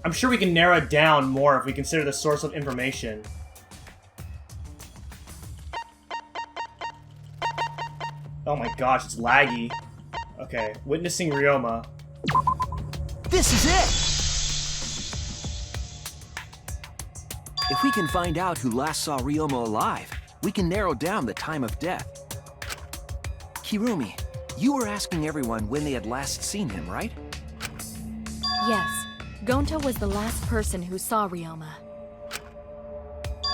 I'm sure we can narrow it down more if we consider the source of information. Oh my gosh, it's laggy. Okay, witnessing Ryoma. This is it! If we can find out who last saw Ryoma alive, we can narrow down the time of death. Kirumi, you were asking everyone when they had last seen him, right? Yes. Gonta was the last person who saw Ryoma.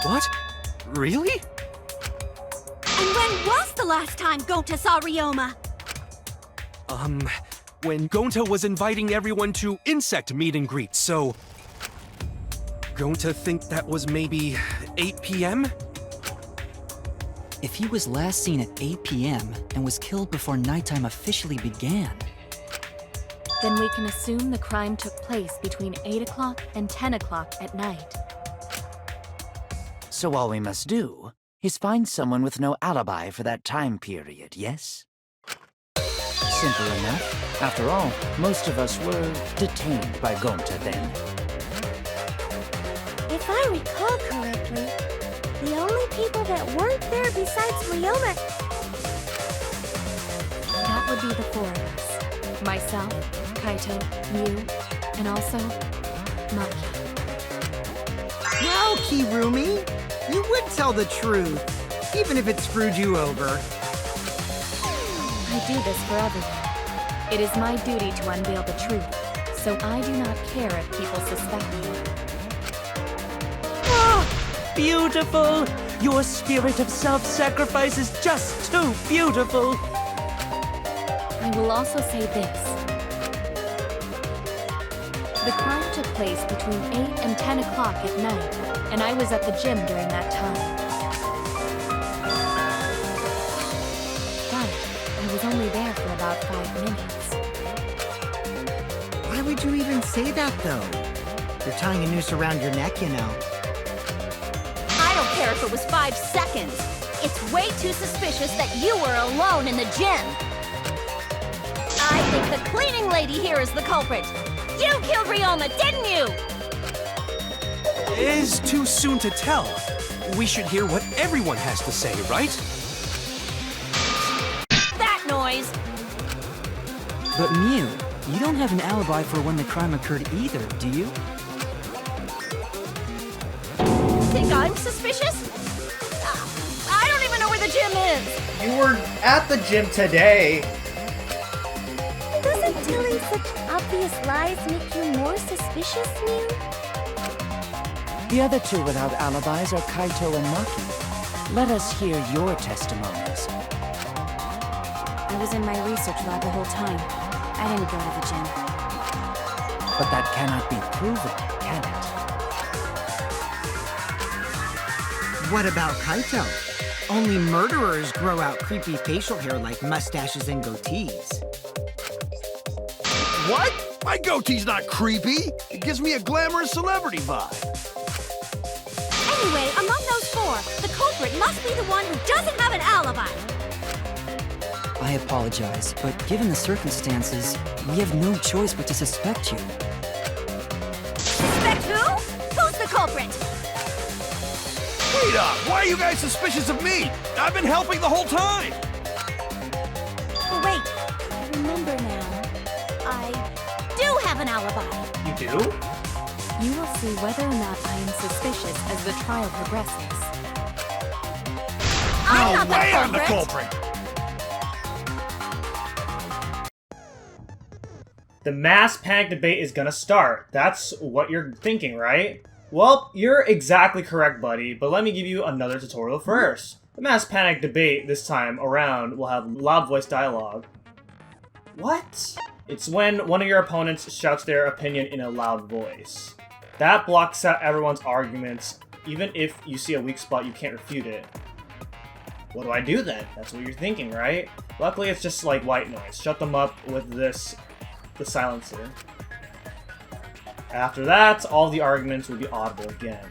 What? Really? And when was the last time Gonta saw Ryoma? When Gonta was inviting everyone to insect meet and greet, so... Gonta think that was maybe 8 p.m.? If he was last seen at 8 p.m. and was killed before nighttime officially began... Then we can assume the crime took place between 8 o'clock and 10 o'clock at night. So all we must do is find someone with no alibi for that time period, yes? Simple enough. After all, most of us were detained by Gonta then. If I recall correctly, the only people that weren't there besides Ryoma... That would be the four of us. Myself, Kaito, you, and also Maki. Well, Kirumi, you would tell the truth, even if it screwed you over. I do this for everyone. It is my duty to unveil the truth, so I do not care if people suspect me. Oh, beautiful! Your spirit of self-sacrifice is just too beautiful! I will also say this. The crime took place between 8 and 10 o'clock at night, and I was at the gym during that time. But I was only there for about 5 minutes. Why would you even say that, though? You're tying a noose around your neck, you know. I don't care if it was 5 seconds. It's way too suspicious that you were alone in the gym. I think the cleaning lady here is the culprit. You killed Ryoma, didn't you? It is too soon to tell. We should hear what everyone has to say, right? That noise! But Miu, you don't have an alibi for when the crime occurred either, do you? Think I'm suspicious? I don't even know where the gym is! You were at the gym today. Doesn't telling such obvious lies make you more suspicious, Miu? The other two without alibis are Kaito and Maki. Let us hear your testimonies. I was in my research lab the whole time. I didn't go to the gym. But that cannot be proven, can it? What about Kaito? Only murderers grow out creepy facial hair like mustaches and goatees. What? My goatee's not creepy. It gives me a glamorous celebrity vibe. Anyway, among those four, the culprit must be the one who doesn't have an alibi. I apologize, but given the circumstances, we have no choice but to suspect you. Suspect who? Who's the culprit? Wait up! Why are you guys suspicious of me? I've been helping the whole time! Oh, wait. I remember now. I do have an alibi. You do? You will see whether or not I am suspicious as the trial progresses. I'm No not way I'm the the culprit! culprit! The mass panic debate is gonna start. That's what you're thinking, right? Well, you're exactly correct, buddy, but let me give you another tutorial first. The mass panic debate this time around will have loud voice dialogue. What? It's when one of your opponents shouts their opinion in a loud voice. That blocks out everyone's arguments. Even if you see a weak spot, you can't refute it. What do I do then? That's what you're thinking, right? Luckily, it's just like white noise. Shut them up with this, the silencer. After that, all the arguments will be audible again.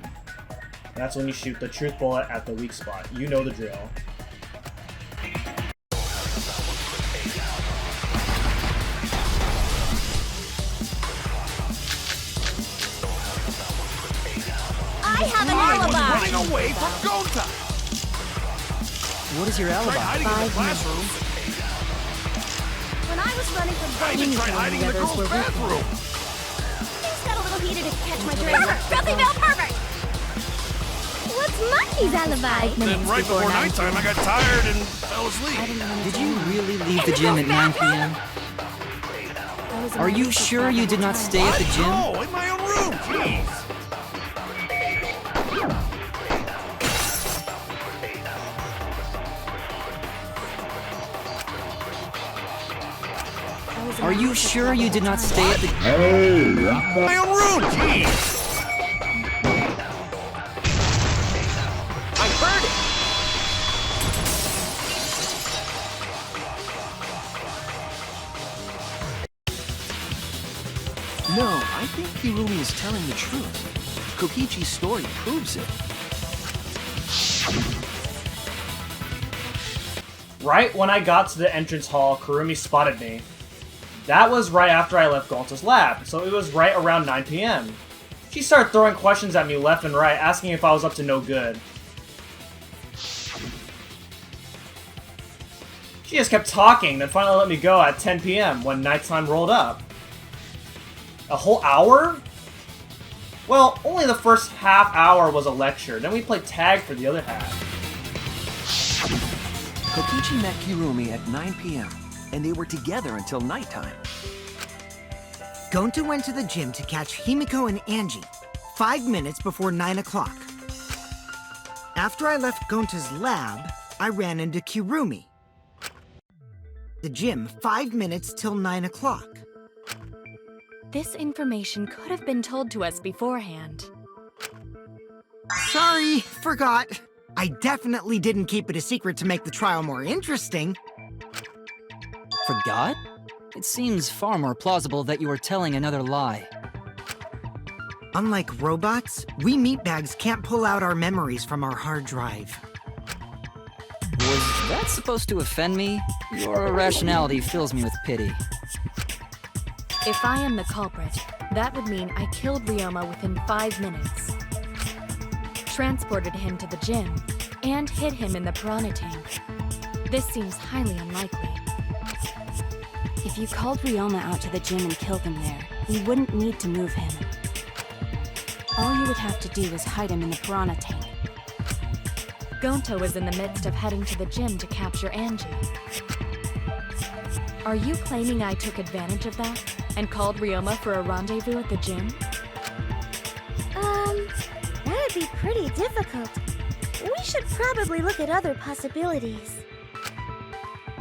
That's when you shoot the truth bullet at the weak spot. You know the drill. away from Gonta! What is your alibi? Hiding in the 5 classroom. When I was running from I even tried hiding in the girls' bathroom. Things got a little heated if you catch my drift. Pervert! Filthy male pervert! What's Monkey's alibi? Then right before nighttime, I got tired and fell asleep. Did you really leave the gym at 9 p.m.? Are you sure you did not stay at the gym? No, in my own room. Jeez. Are you sure you did not stay at the My own room. Jeez. I heard it! No, I think Hirumi is telling the truth. Kokichi's story proves it. Right when I got to the entrance hall, Kurumi spotted me. That was right after I left Gonta's lab, so it was right around 9 p.m. She started throwing questions at me left and right, asking if I was up to no good. She just kept talking, then finally let me go at 10 p.m. when nighttime rolled up. A whole hour? Well, only the first half hour was a lecture, then we played tag for the other half. Kokichi met Hirumi at 9 p.m., and they were together until nighttime. Gonta went to the gym to catch Himiko and Angie 5 minutes before 9 o'clock. After I left Gonta's lab, I ran into Kirumi. The gym 5 minutes till 9 o'clock. This information could have been told to us beforehand. Sorry, forgot. I definitely didn't keep it a secret to make the trial more interesting. Forgot? It seems far more plausible that you were telling another lie. Unlike robots, we meatbags can't pull out our memories from our hard drive. Was that supposed to offend me? Your irrationality fills me with pity. If I am the culprit, that would mean I killed Ryoma within 5 minutes, transported him to the gym, and hid him in the piranha tank. This seems highly unlikely. If you called Ryoma out to the gym and killed him there, you wouldn't need to move him. All you would have to do is hide him in the piranha tank. Gonta was in the midst of heading to the gym to capture Angie. Are you claiming I took advantage of that and called Ryoma for a rendezvous at the gym? That'd be pretty difficult. We should probably look at other possibilities.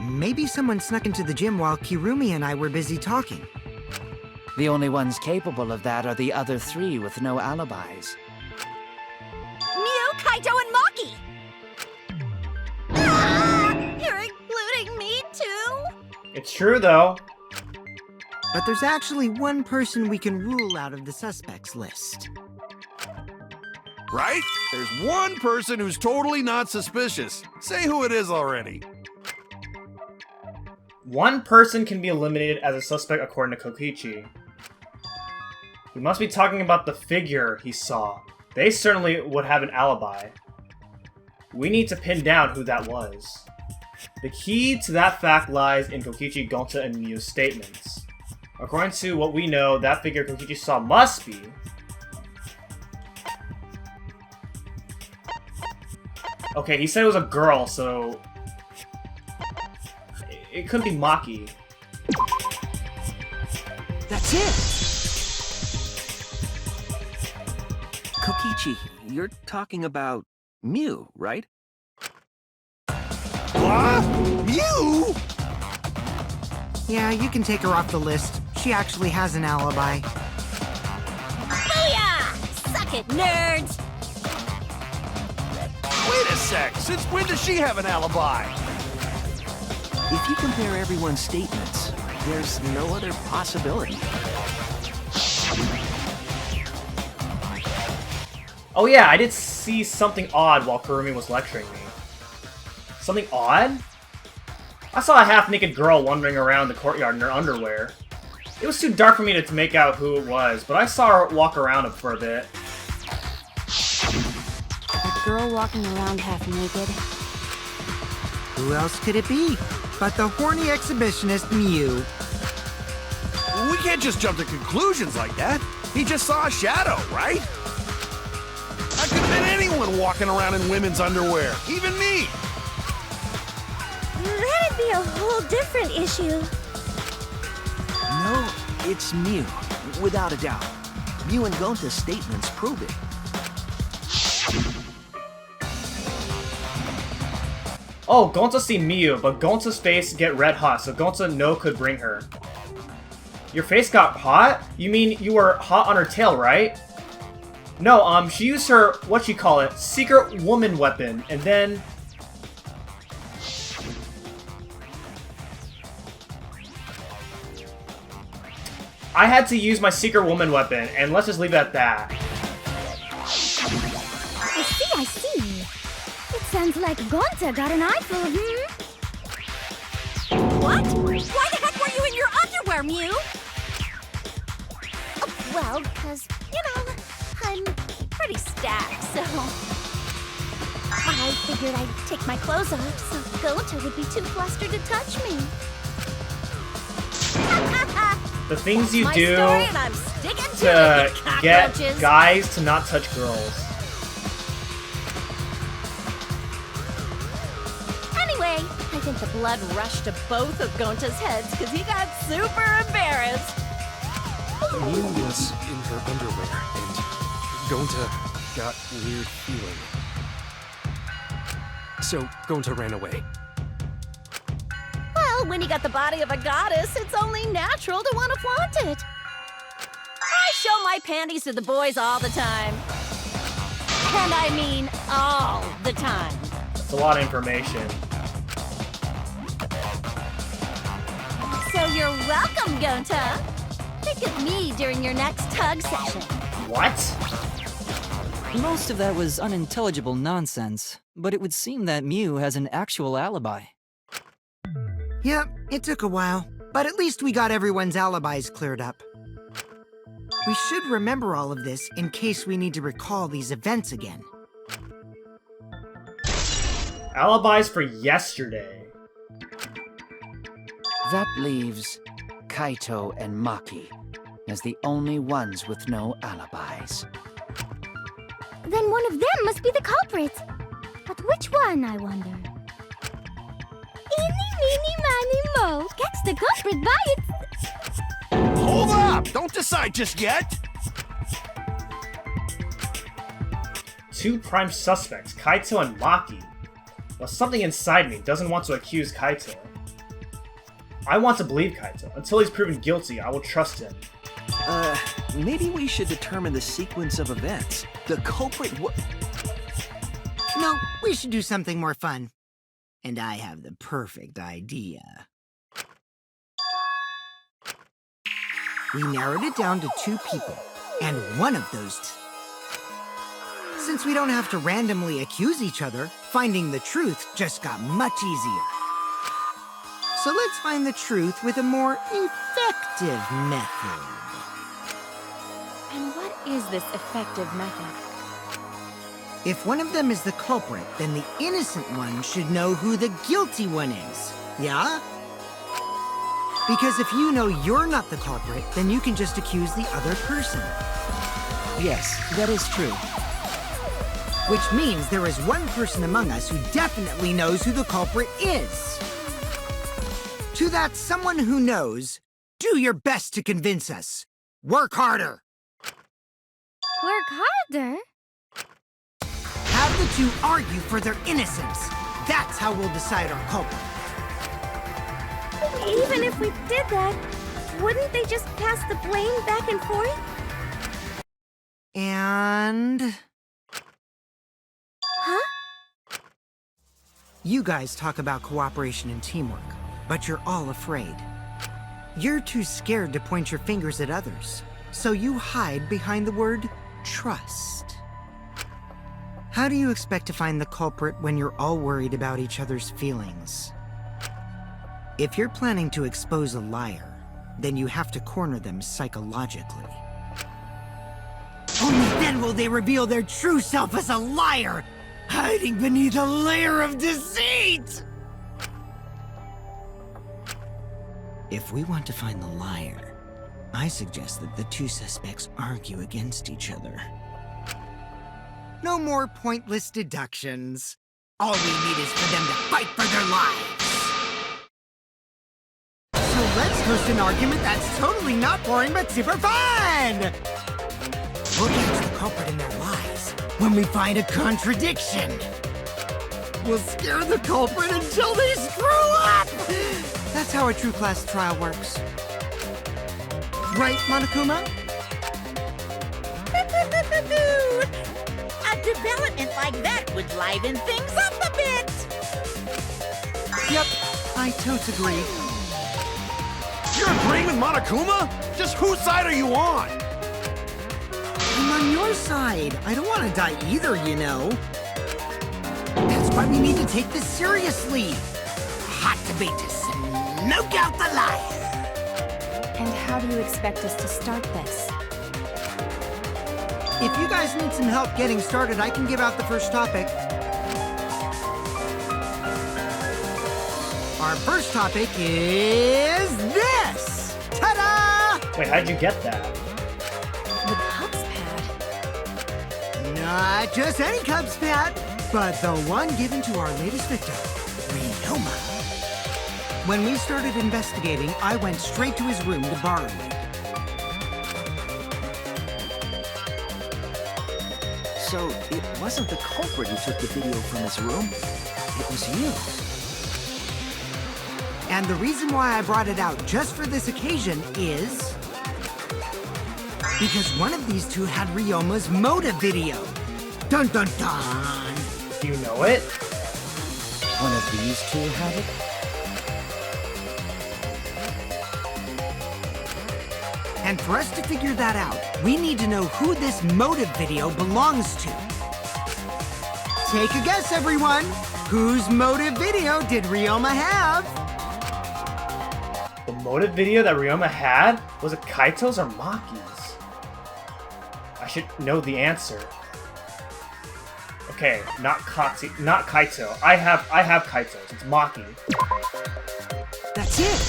Maybe someone snuck into the gym while Kirumi and I were busy talking. The only ones capable of that are the other three with no alibis. Mew, Kaito, and Maki! Ah, you're including me too? It's true, though. But there's actually one person we can rule out of the suspects list. Right? There's one person who's totally not suspicious. Say who it is already. One person can be eliminated as a suspect according to Kokichi. We must be talking about the figure he saw. They certainly would have an alibi. We need to pin down who that was. The key to that fact lies in Kokichi, Gonta, and Mew's statements. According to what we know, that figure Kokichi saw must be... Okay, he said it was a girl, so... It could be Maki. That's it! Kokichi, you're talking about Mew, right? What? You? Yeah, you can take her off the list. She actually has an alibi. Booyah! Suck it, nerds! Wait a sec. Since when does she have an alibi? If you compare everyone's statements, there's no other possibility. Oh yeah, I did see something odd while Kurumi was lecturing me. Something odd? I saw a half-naked girl wandering around the courtyard in her underwear. It was too dark for me to make out who it was, but I saw her walk around for a bit. That girl walking around half naked? Who else could it be but the horny exhibitionist Mew? We can't just jump to conclusions like that. He just saw a shadow, right? That could have been anyone walking around in women's underwear, even me. That'd be a whole different issue. No, it's Mew, without a doubt. Mew and Gonta's statements prove it. Oh, Gonta see Miyu, but Gonta's face get red hot, so Gonta no could bring her. Your face got hot? You mean you were hot on her tail, right? No, she used her, what you call it, secret woman weapon, and then... I had to use my secret woman weapon, and let's just leave it at that. I see. It sounds like Gonta got an eyeful of What? Why the heck were you in your underwear, Mew? Oh, well, because, I'm pretty stacked, so... I figured I'd take my clothes off so Gonta would be too flustered to touch me. The things you My do story and I'm sticking to to it, you get cockroaches. guys to not touch girls. Anyway, I think the blood rushed to both of Gonta's heads because he got super embarrassed. Mew was in her underwear, and Gonta got weird feeling. So Gonta ran away. Well, when you got the body of a goddess, it's only natural to want to flaunt it. I show my panties to the boys all the time. And I mean all the time. It's a lot of information. So you're welcome, Gonta. Think of me during your next tug session. What? Most of that was unintelligible nonsense, but it would seem that Mew has an actual alibi. Yep, it took a while, but at least we got everyone's alibis cleared up. We should remember all of this in case we need to recall these events again. Alibis for yesterday. That leaves Kaito and Maki as the only ones with no alibis. Then one of them must be the culprit. But which one, I wonder? Eeny, meeny, miny, mo. Catch the culprit by its... Hold up! Don't decide just yet! Two prime suspects, Kaito and Maki. Well, something inside me doesn't want to accuse Kaito. I want to believe Kaito. Until he's proven guilty, I will trust him. Maybe we should determine the sequence of events. The culprit No, we should do something more fun. And I have the perfect idea. We narrowed it down to 2 people, and one of those Since we don't have to randomly accuse each other, finding the truth just got much easier. So let's find the truth with a more effective method. And what is this effective method? If one of them is the culprit, then the innocent one should know who the guilty one is. Yeah? Because if you know you're not the culprit, then you can just accuse the other person. Yes, that is true. Which means there is one person among us who definitely knows who the culprit is. To that someone who knows, do your best to convince us. Work harder. Work harder? Have the 2 argue for their innocence. That's how we'll decide our culprit. Even if we did that, wouldn't they just pass the blame back and forth? And... Huh? You guys talk about cooperation and teamwork, but you're all afraid. You're too scared to point your fingers at others, so you hide behind the word trust. How do you expect to find the culprit when you're all worried about each other's feelings? If you're planning to expose a liar, then you have to corner them psychologically. Only then will they reveal their true self as a liar! hiding beneath a layer of deceit! If we want to find the liar, I suggest that the two suspects argue against each other. No more pointless deductions. All we need is for them to fight for their lives. So let's host an argument that's totally not boring but super fun! We'll catch the culprit in their lies when we find a contradiction. We'll scare the culprit until they screw up! That's how a true class trial works. Right, Monokuma? A development like that would liven things up a bit! Yep, I totes agree. You're agreeing with Monokuma? Just whose side are you on? I'm on your side. I don't want to die either, you know. That's why we need to take this seriously. Hot debate to smoke out the liar. And how do you expect us to start this? If you guys need some help getting started, I can give out the first topic. Our first topic is this! Ta-da! Wait, how'd you get that? The Cubs pad? Not just any Cubs pad, but the one given to our latest victim, Ryoma. When we started investigating, I went straight to his room to borrow it. So, it wasn't the culprit who took the video from his room. It was you. And the reason why I brought it out just for this occasion is... because one of these two had Ryoma's motive video. Dun dun dun! Do you know it? One of these two had it? And for us to figure that out, we need to know who this motive video belongs to. Take a guess, everyone! Whose motive video did Ryoma have? The motive video that Ryoma had? Was it Kaito's or Maki's? I should know the answer. Okay, not Kaito. I have Kaito's. It's Maki. That's it!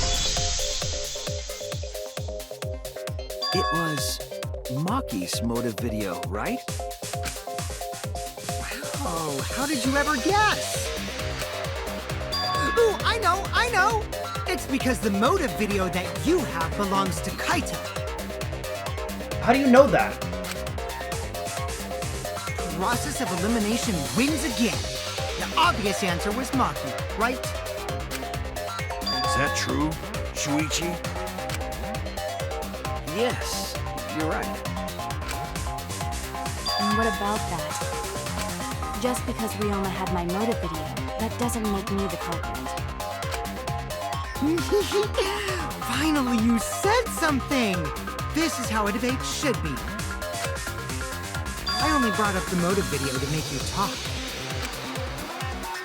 It was Maki's motive video, right? Wow, how did you ever guess? Ooh, I know! It's because the motive video that you have belongs to Kaito. How do you know that? Process of elimination wins again. The obvious answer was Maki, right? Is that true, Shuichi? Yes, you're right. And what about that? Just because Ryoma had my motive video, that doesn't make me the culprit. Finally, you said something! This is how a debate should be. I only brought up the motive video to make you talk.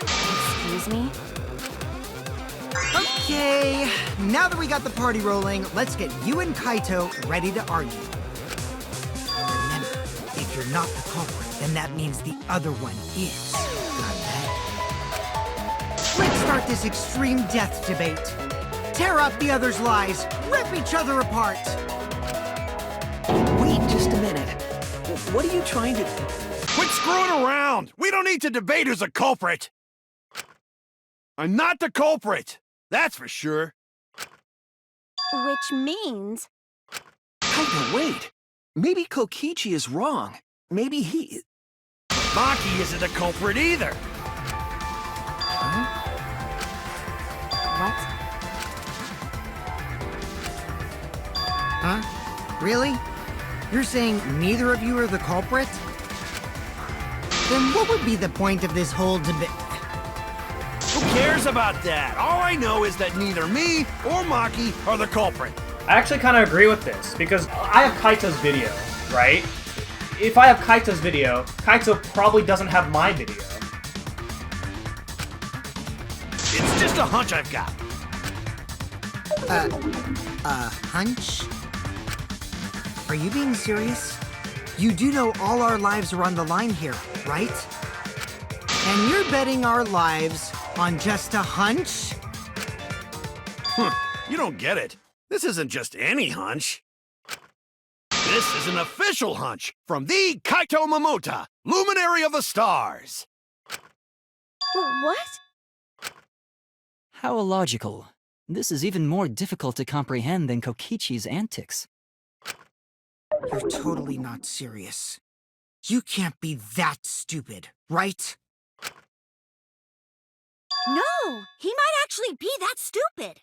Excuse me? Okay, now that we got the party rolling, let's get you and Kaito ready to argue. Remember, if you're not the culprit, then that means the other one is. Got that? Let's start this extreme death debate. Tear up the other's lies, rip each other apart. Wait just a minute. What are you trying to... Quit screwing around! We don't need to debate who's a culprit! I'm not the culprit! That's for sure. Which means... Kaito, wait! Maybe Kokichi is wrong. Maybe he... Maki isn't the culprit either! What? Huh? Really? You're saying neither of you are the culprit? Then what would be the point of this whole debate? Who cares about that? All I know is that neither me or Maki are the culprit. I actually kind of agree with this, because I have Kaito's video, right? If I have Kaito's video, Kaito probably doesn't have my video. It's just a hunch I've got. Hunch? Are you being serious? You do know all our lives are on the line here, right? And you're betting our lives on just a hunch? You don't get it. This isn't just any hunch. This is an official hunch from the Kaito Momota, Luminary of the Stars. What? How illogical. This is even more difficult to comprehend than Kokichi's antics. You're totally not serious. You can't be that stupid, right? No, he might actually be that stupid.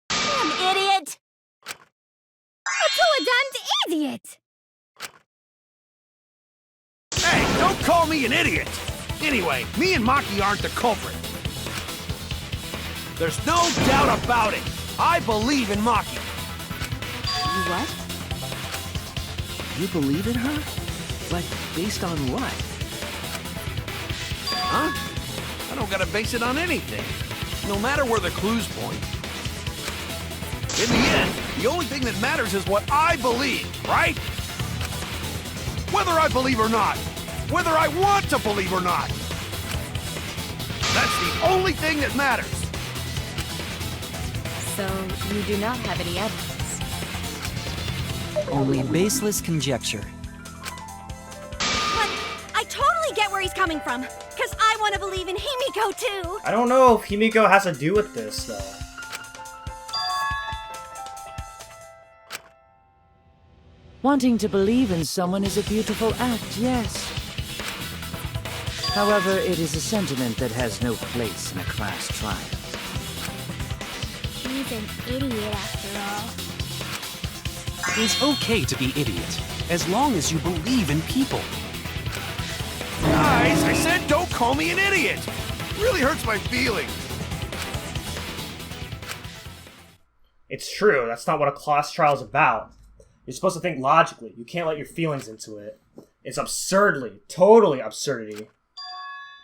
Damn idiot! A damned idiot! Hey, don't call me an idiot! Anyway, me and Maki aren't the culprit. There's no doubt about it. I believe in Maki. You what? You believe in her? But based on what? Huh? I don't gotta base it on anything. No matter where the clues point. In the end, the only thing that matters is what I believe, right? Whether I believe or not. Whether I want to believe or not. That's the only thing that matters. So, you do not have any evidence? Only baseless conjecture. But I totally get where he's coming from, because I want to believe in Himiko too! I don't know if Himiko has to do with this, though. Wanting to believe in someone is a beautiful act, yes. However, it is a sentiment that has no place in a class trial. He's an idiot after all. It's okay to be idiot, as long as you believe in people. Guys, I said don't call me an idiot! Really hurts my feelings. It's true, that's not what a class trial is about. You're supposed to think logically. You can't let your feelings into it. It's absurdly, totally absurdity.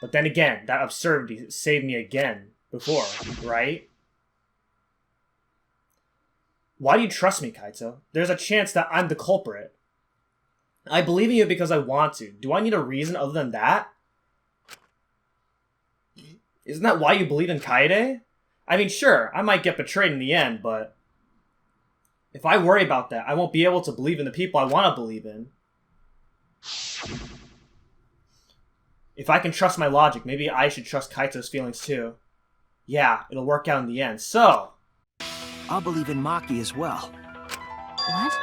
But then again, that absurdity saved me again before, right? Why do you trust me, Kaito? There's a chance that I'm the culprit. I believe in you because I want to. Do I need a reason other than that? Isn't that why you believe in Kaede? I mean, sure, I might get betrayed in the end, but if I worry about that, I won't be able to believe in the people I want to believe in. If I can trust my logic, maybe I should trust Kaito's feelings too. Yeah, it'll work out in the end. So, I'll believe in Maki as well. What?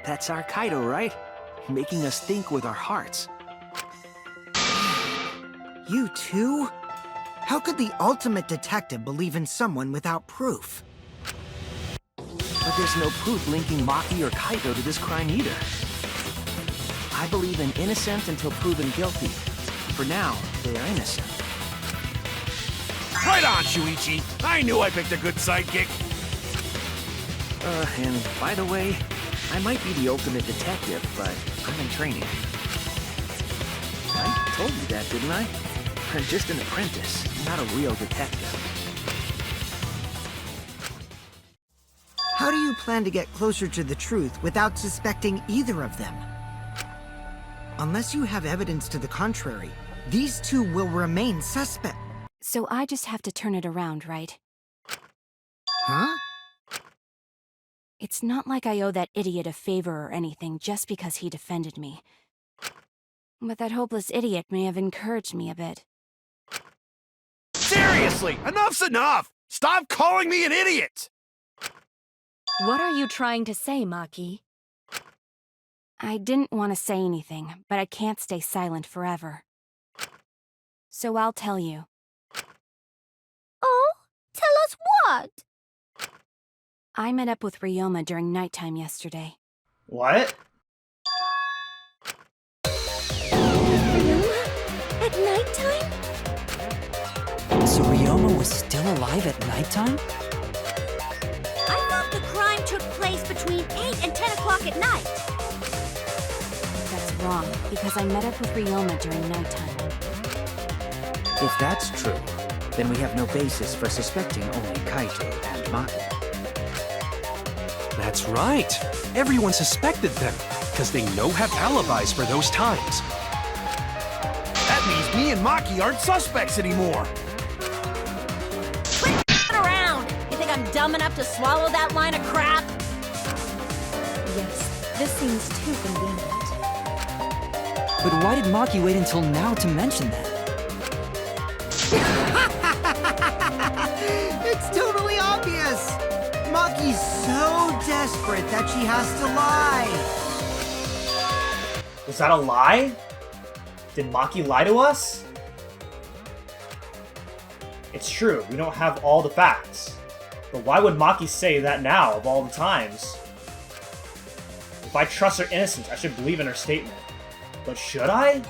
That's our Kaido, right? Making us think with our hearts. You too? How could the ultimate detective believe in someone without proof? But there's no proof linking Maki or Kaido to this crime either. I believe in innocent until proven guilty. For now, they are innocent. Right on, Shuichi! I knew I picked a good sidekick! And by the way, I might be the ultimate detective, but I'm in training. I told you that, didn't I? I'm just an apprentice, not a real detective. How do you plan to get closer to the truth without suspecting either of them? Unless you have evidence to the contrary, these two will remain suspect. So I just have to turn it around, right? Huh? It's not like I owe that idiot a favor or anything just because he defended me. But that hopeless idiot may have encouraged me a bit. Seriously, enough's enough! Stop calling me an idiot! What are you trying to say, Maki? I didn't want to say anything, but I can't stay silent forever. So I'll tell you. Oh? Tell us what? I met up with Ryoma during nighttime yesterday. What? Ryoma? At nighttime? So Ryoma was still alive at nighttime? I thought the crime took place between 8 and 10 o'clock at night. That's wrong, because I met up with Ryoma during nighttime. If that's true, then we have no basis for suspecting only Kaito and Maki. That's right. Everyone suspected them, because they know have alibis for those times. means me and Maki aren't suspects anymore. Quit f***ing around! You think I'm dumb enough to swallow that line of crap? Yes, this seems too convenient. But why did Maki wait until now to mention that? It's totally obvious! Maki's so desperate that she has to lie. Was that a lie? Did Maki lie to us? It's true, we don't have all the facts. But why would Maki say that now, of all the times? If I trust her innocence, I should believe in her statement. But should I?